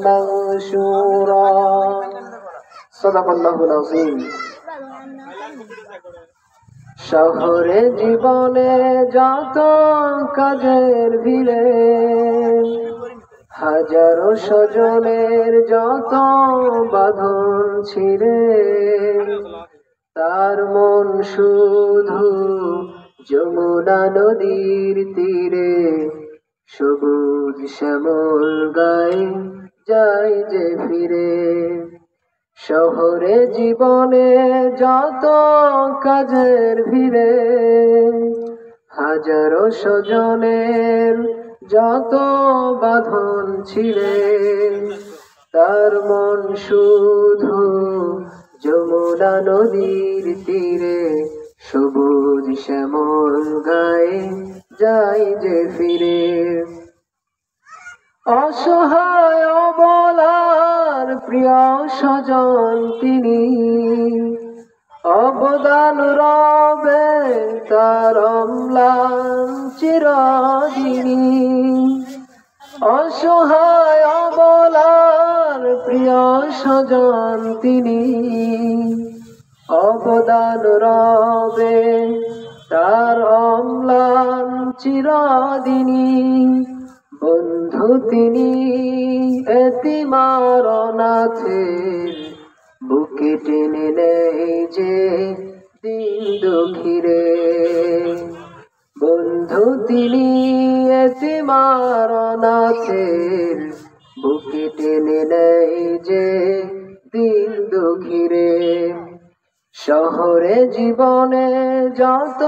منشورا صدق الله العظيم। শহরে জীবনে যত কাজের ভিড়ে, হাজারো স্বজনের যত বাঁধন ছিঁড়ে, তার মন শুধু যমুনা নদীর তীরে, সবুজ শ্যামল গায়ে যায় যে ফিরে। শহরে জীবনে যত কাজের ভিড়ে, হাজারো স্বজনের যত বাঁধন ছিঁড়ে, তার মন শুধু যমুনা নদীর তীরে, সবুজ শ্যামল গায়ে যায় যে ফিরে। অসহায় অবলার প্রিয় স্বজন তিনি, অবদান রবে তার অম্লান চিরদিনী। অসহায় অবলার প্রিয় স্বজন তিনি, অবদান রবে তার অম্লান চিরদিনী। বন্ধু তিনি এতিম আর অনাথের বুকে টেনে নেয় যে দিন দুঃখীরে। বন্ধু তিনি এতিম আর অনাথের বুকে টেনে নেয় যে দিন দুঃখীরে। শহরে জীবনে যত